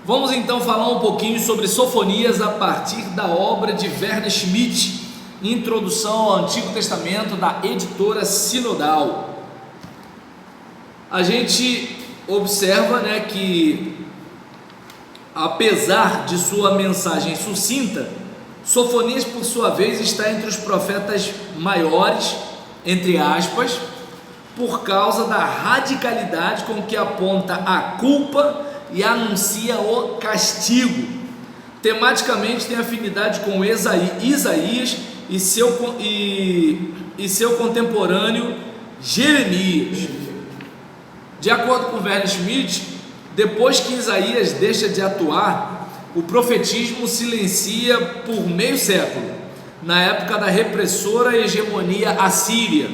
Vamos então falar um pouquinho sobre Sofonias a partir da obra de Werner Schmidt, Introdução ao Antigo Testamento, da editora Sinodal. A gente observa, que apesar de sua mensagem sucinta, Sofonias, por sua vez, está entre os profetas maiores, entre aspas, por causa da radicalidade com que aponta a culpa e anuncia o castigo. Tematicamente tem afinidade com Isaías e seu contemporâneo Jeremias. De acordo com Werner Schmidt, depois que Isaías deixa de atuar, o profetismo silencia por meio século, na época da repressora hegemonia assíria,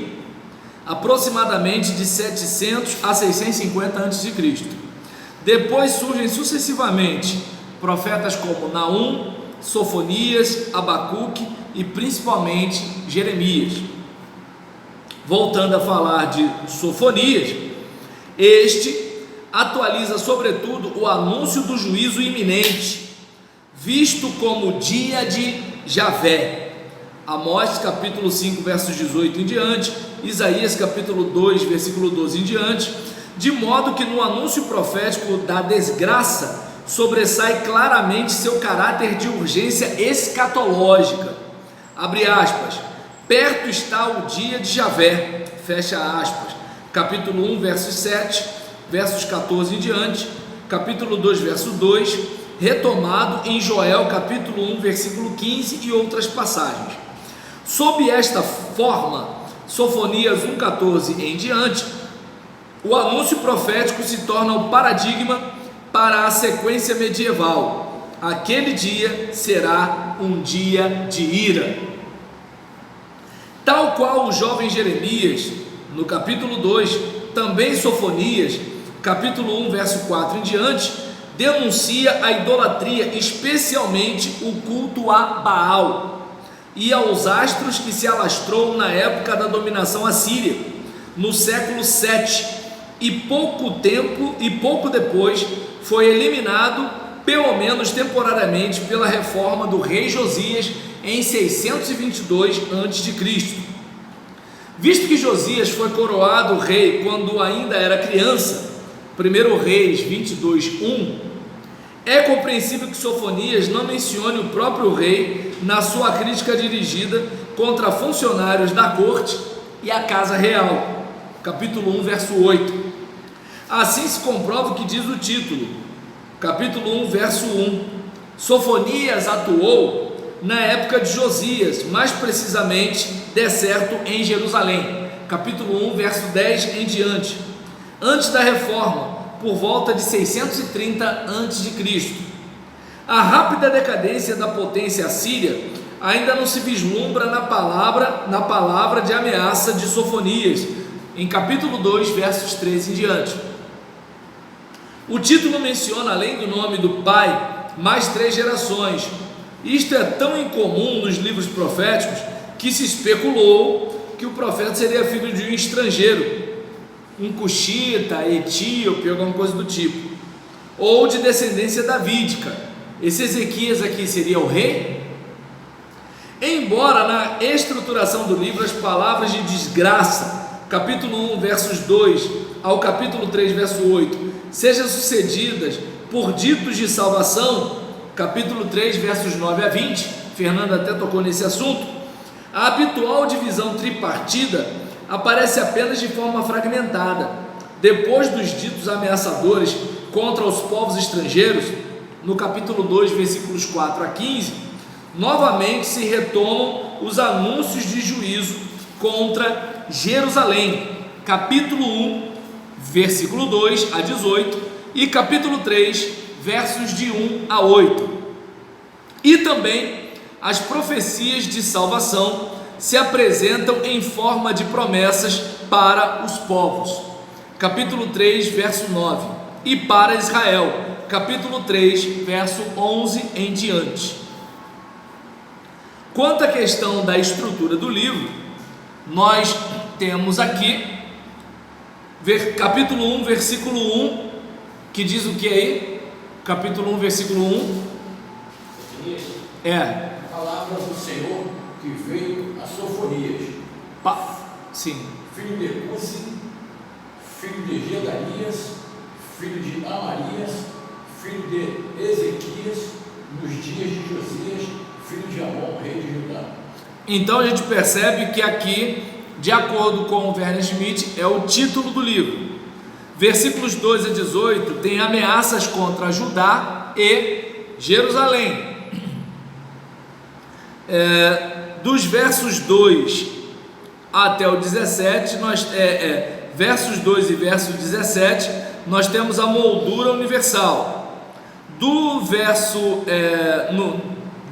aproximadamente de 700 a 650 a.C. Depois surgem sucessivamente profetas como Naum, Sofonias, Abacuque e principalmente Jeremias. Voltando a falar de Sofonias, este atualiza sobretudo o anúncio do juízo iminente, visto como dia de Javé. Amós capítulo 5 versos 18 em diante, Isaías capítulo 2 versículo 12 em diante, de modo que no anúncio profético da desgraça sobressai claramente seu caráter de urgência escatológica. Abre aspas, perto está o dia de Javé, fecha aspas, capítulo 1 versos 7, versos 14 em diante, capítulo 2 verso 2, retomado em Joel capítulo 1 versículo 15 e outras passagens. Sob esta forma, Sofonias 1,14 em diante, o anúncio profético se torna o paradigma para a sequência medieval. Aquele dia será um dia de ira. Tal qual o jovem Jeremias, no capítulo 2, também Sofonias, capítulo 1, verso 4 em diante, denuncia a idolatria, especialmente o culto a Baal e aos astros que se alastrou na época da dominação assíria, no século 7, e pouco depois foi eliminado, pelo menos temporariamente, pela reforma do rei Josias em 622 a.C. Visto que Josias foi coroado rei quando ainda era criança, 1 Reis 22:1, é compreensível que Sofonias não mencione o próprio rei na sua crítica dirigida contra funcionários da corte e a casa real, capítulo 1, verso 8. Assim se comprova o que diz o título, capítulo 1, verso 1. Sofonias atuou na época de Josias, mais precisamente, decerto em Jerusalém, capítulo 1, verso 10 em diante, antes da reforma, por volta de 630 a.C. A rápida decadência da potência assíria ainda não se vislumbra na palavra de ameaça de Sofonias, em capítulo 2, versos 13 em diante. O título menciona, além do nome do pai, mais 3 gerações. Isto é tão incomum nos livros proféticos que se especulou que o profeta seria filho de um estrangeiro, um cuxita, etíope, alguma coisa do tipo, ou de descendência davídica. Esse Ezequias aqui seria o rei? Embora na estruturação do livro as palavras de desgraça, capítulo 1, versos 2 ao capítulo 3, verso 8, sejam sucedidas por ditos de salvação, capítulo 3, versos 9 a 20, Fernanda até tocou nesse assunto, a habitual divisão tripartida aparece apenas de forma fragmentada. Depois dos ditos ameaçadores contra os povos estrangeiros, no capítulo 2, versículos 4 a 15, novamente se retomam os anúncios de juízo contra Jerusalém, capítulo 1, versículo 2 a 18, e capítulo 3, versos de 1 a 8. E também as profecias de salvação se apresentam em forma de promessas para os povos, capítulo 3, verso 9, e para Israel, capítulo 3, verso 11 em diante. Quanto à questão da estrutura do livro, nós temos aqui capítulo 1, versículo 1, que diz o que aí? capítulo 1, versículo 1. É. A palavra do Senhor que veio a Sofonias, Sim. filho de Cusi, filho de Gedalias, filho de Amarias, filho de Ezequias, nos dias de Josias, filho de Amon, rei de Judá. Então a gente percebe que aqui, de acordo com o Werner Schmidt, é o título do livro. Versículos 2 a 18 tem ameaças contra Judá e Jerusalém. Dos versos 2 até o 17, versos 2 e verso 17, nós temos a moldura universal. Do verso,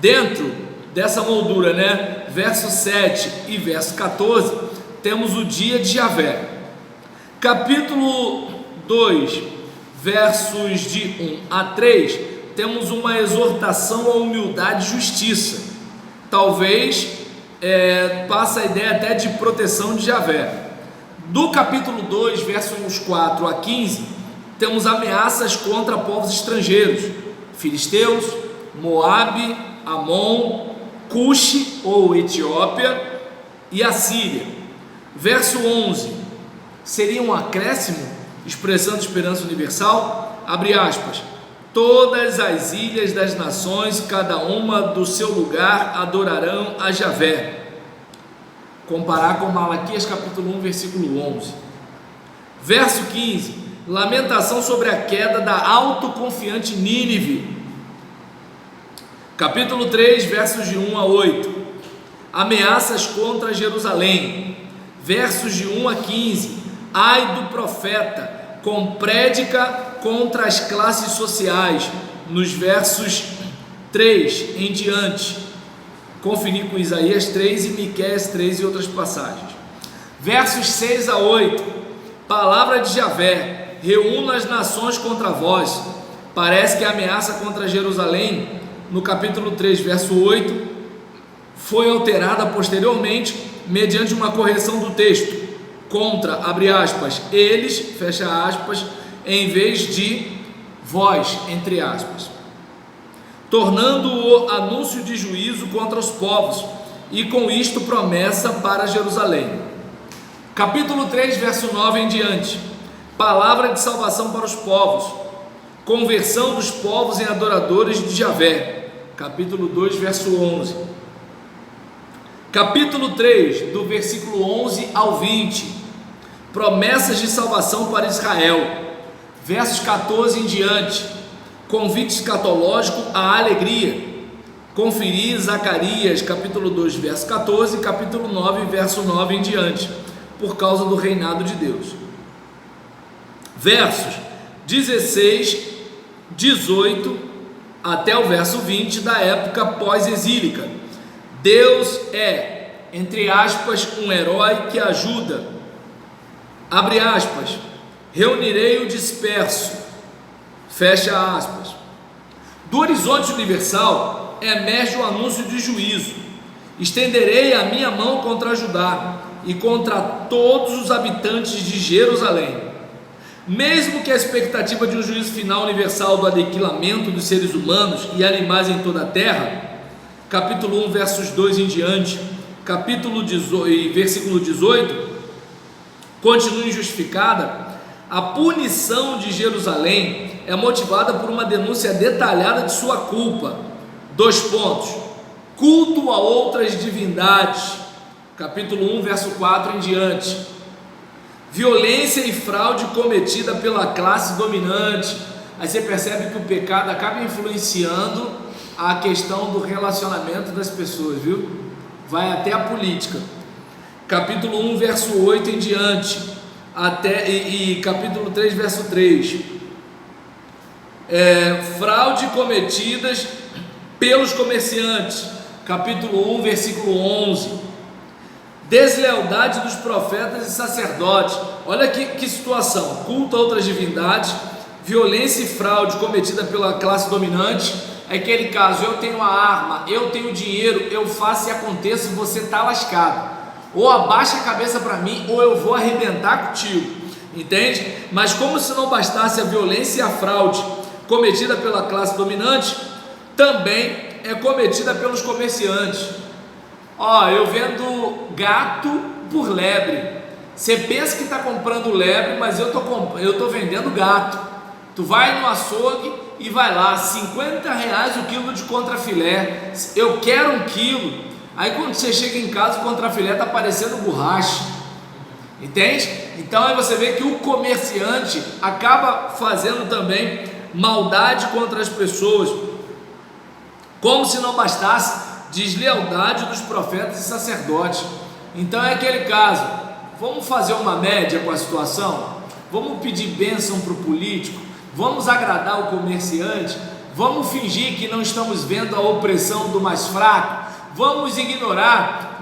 dentro dessa moldura, verso 7 e verso 14, temos o dia de Javé. Capítulo 2, versos de 1 a 3, temos uma exortação à humildade e justiça. Talvez passa a ideia até de proteção de Javé. Do capítulo 2, versos 4 a 15, temos ameaças contra povos estrangeiros: filisteus, Moabe, Amon, Cuxi ou Etiópia e Assíria. Verso 11 seria um acréscimo expressando esperança universal, abre aspas: todas as ilhas das nações, cada uma do seu lugar, adorarão a Javé. Comparar com Malaquias capítulo 1, versículo 11. Verso 15, lamentação sobre a queda da autoconfiante Nínive. Capítulo 3, versos de 1 a 8, ameaças contra Jerusalém. Versos de 1 a 15, ai do profeta com prédica contra as classes sociais, nos versos 3 em diante. Conferir com Isaías 3 e Miqueias 3 e outras passagens. Versos 6 a 8, palavra de Javé: reúna as nações contra vós. Parece que a ameaça contra Jerusalém, no capítulo 3, verso 8, foi alterada posteriormente, mediante uma correção do texto, contra, abre aspas, eles, fecha aspas, em vez de vós, entre aspas, tornando o anúncio de juízo contra os povos, e com isto promessa para Jerusalém. Capítulo 3, verso 9 em diante, palavra de salvação para os povos, conversão dos povos em adoradores de Javé. Capítulo 2, verso 11. Capítulo 3, do versículo 11 ao 20, promessas de salvação para Israel. Versos 14 em diante, convite escatológico à alegria. Conferir Zacarias capítulo 2, verso 14, capítulo 9, verso 9 em diante, por causa do reinado de Deus. Versos 16, 18 até o verso 20 da época pós-exílica. Deus é, entre aspas, um herói que ajuda, abre aspas, reunirei o disperso, fecha aspas. Do horizonte universal emerge o anúncio de juízo: estenderei a minha mão contra Judá e contra todos os habitantes de Jerusalém. Mesmo que a expectativa de um juízo final universal do aniquilamento dos seres humanos e animais em toda a terra, capítulo 1, versos 2 em diante, capítulo 18, versículo 18, continue injustificada, a punição de Jerusalém é motivada por uma denúncia detalhada de sua culpa. 2 pontos: culto a outras divindades, capítulo 1, verso 4 em diante, violência e fraude cometida pela classe dominante. Aí você percebe que o pecado acaba influenciando a questão do relacionamento das pessoas, viu? Vai até a política. Capítulo 1, verso 8 em diante, capítulo 3, verso 3, fraude cometidas pelos comerciantes, capítulo 1, versículo 11, deslealdade dos profetas e sacerdotes. Olha que situação: culto a outras divindades, violência e fraude cometida pela classe dominante. É aquele caso: eu tenho a arma, eu tenho dinheiro, eu faço e aconteça, e você está lascado. Ou abaixa a cabeça para mim, ou eu vou arrebentar contigo, entende? Mas como se não bastasse a violência e a fraude cometida pela classe dominante, também é cometida pelos comerciantes. Eu vendo gato por lebre. Você pensa que está comprando lebre, mas eu tô vendendo gato. Tu vai no açougue e vai lá, R$50 o quilo de contrafilé. Eu quero 1 quilo. Aí quando você chega em casa, o contrafilé está parecendo borracha. Entende? Então aí você vê que o comerciante acaba fazendo também maldade contra as pessoas, como se não bastasse deslealdade dos profetas e sacerdotes. Então é aquele caso: vamos fazer uma média com a situação, vamos pedir bênção para o político, vamos agradar o comerciante, vamos fingir que não estamos vendo a opressão do mais fraco, vamos ignorar,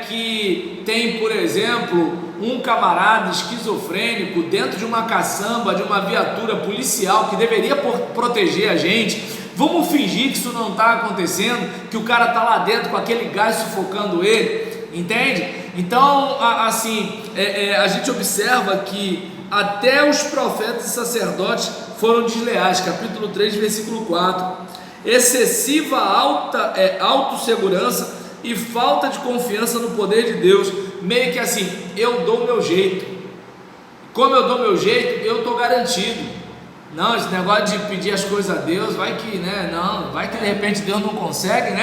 que tem, por exemplo, um camarada esquizofrênico dentro de uma caçamba, de uma viatura policial que deveria proteger a gente. Vamos fingir que isso não está acontecendo, que o cara está lá dentro com aquele gás sufocando ele, entende? Então, assim, a gente observa que até os profetas e sacerdotes foram desleais. Capítulo 3, versículo 4. Excessiva autossegurança e falta de confiança no poder de Deus. Meio que assim, eu dou o meu jeito. Como eu dou o meu jeito, eu estou garantido. Não, esse negócio de pedir as coisas a Deus, vai que, vai que de repente Deus não consegue,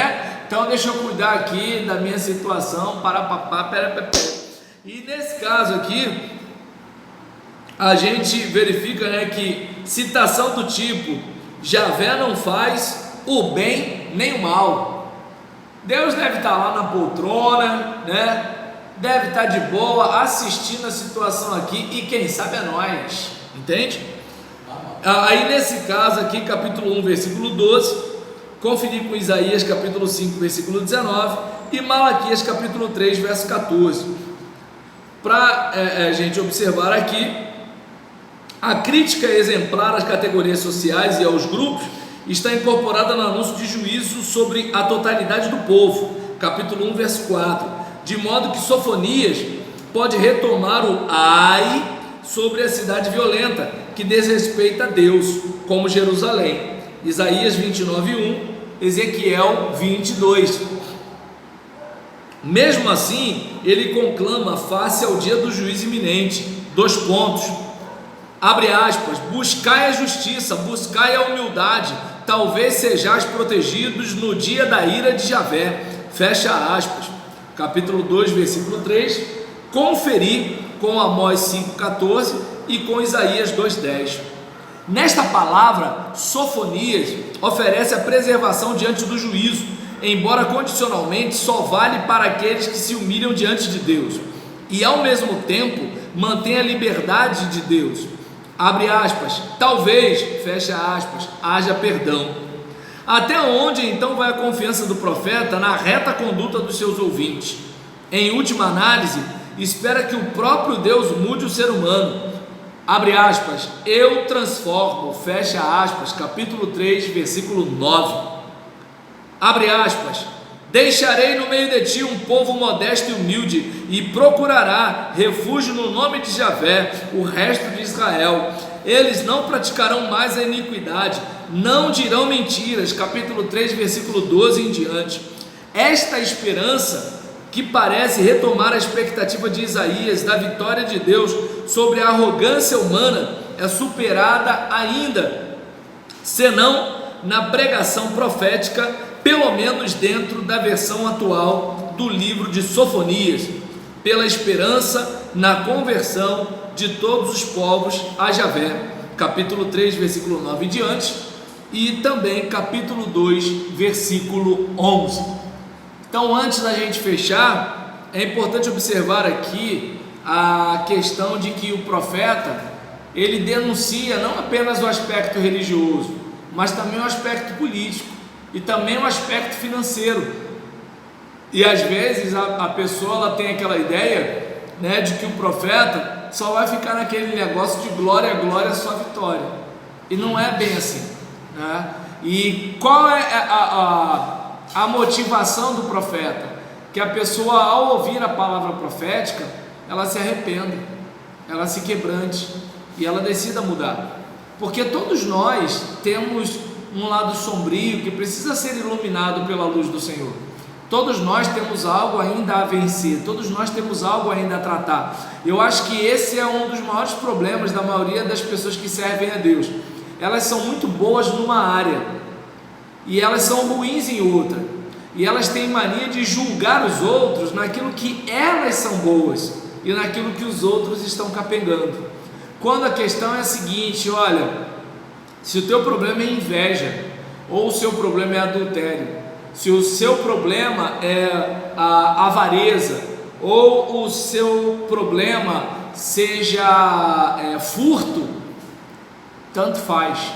Então deixa eu cuidar aqui da minha situação, pera. E nesse caso aqui, a gente verifica, que citação do tipo: Javé não faz o bem nem o mal. Deus deve estar lá na poltrona, deve estar de boa assistindo a situação aqui, e quem sabe é nós, entende? Aí nesse caso aqui, capítulo 1, versículo 12, conferir com Isaías capítulo 5, versículo 19 e Malaquias capítulo 3, verso 14, para a gente observar aqui a crítica exemplar às categorias sociais e aos grupos está incorporada no anúncio de juízo sobre a totalidade do povo, capítulo 1, verso 4, de modo que Sofonias pode retomar o ai sobre a cidade violenta, que desrespeita a Deus, como Jerusalém. Isaías 29:1, Ezequiel 22. Mesmo assim, ele conclama face ao dia do juízo iminente. 2 pontos. Abre aspas: buscai a justiça, buscai a humildade, talvez sejais protegidos no dia da ira de Javé. Fecha aspas. Capítulo 2, versículo 3. Conferir com Amós 5,14 e com Isaías 2,10. Nesta palavra, Sofonias oferece a preservação diante do juízo, embora condicionalmente só vale para aqueles que se humilham diante de Deus, e ao mesmo tempo mantém a liberdade de Deus. Abre aspas, talvez, fecha aspas, haja perdão. Até onde então vai a confiança do profeta na reta conduta dos seus ouvintes? Em última análise, espera que o próprio Deus mude o ser humano. Abre aspas, eu transformo, fecha aspas, capítulo 3, versículo 9. Abre aspas, deixarei no meio de ti um povo modesto e humilde, e procurará refúgio no nome de Javé, o resto de Israel. Eles não praticarão mais a iniquidade, não dirão mentiras, capítulo 3, versículo 12 em diante. Esta esperança, que parece retomar a expectativa de Isaías da vitória de Deus sobre a arrogância humana, é superada ainda, senão na pregação profética, pelo menos dentro da versão atual do livro de Sofonias, pela esperança na conversão de todos os povos a Javé, capítulo 3, versículo 9 em diante, e também capítulo 2, versículo 11. Então, antes da gente fechar, é importante observar aqui a questão de que o profeta, ele denuncia não apenas o aspecto religioso, mas também o aspecto político e também o aspecto financeiro. E às vezes a pessoa ela tem aquela ideia, de que o profeta só vai ficar naquele negócio de glória, glória, só vitória. E não é bem assim, E qual é a motivação do profeta? Que a pessoa, ao ouvir a palavra profética, ela se arrependa, ela se quebrante e ela decida mudar. porque todos nós temos um lado sombrio que precisa ser iluminado pela luz do Senhor. Todos nós temos algo ainda a vencer, todos nós temos algo ainda a tratar. Eu acho que esse é um dos maiores problemas da maioria das pessoas que servem a Deus. Elas são muito boas numa área e elas são ruins em outra, e elas têm mania de julgar os outros naquilo que elas são boas e naquilo que os outros estão capengando, quando a questão é a seguinte: olha, se o teu problema é inveja, ou o seu problema é adultério, se o seu problema é a avareza, ou o seu problema seja furto, tanto faz,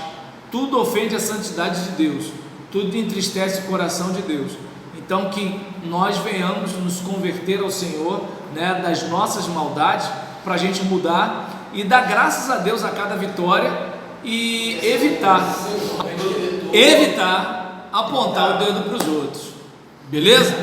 tudo ofende a santidade de Deus, tudo entristece o coração de Deus. Então que nós venhamos nos converter ao Senhor, né, das nossas maldades, para a gente mudar e dar graças a Deus a cada vitória e evitar apontar o dedo para os outros, beleza?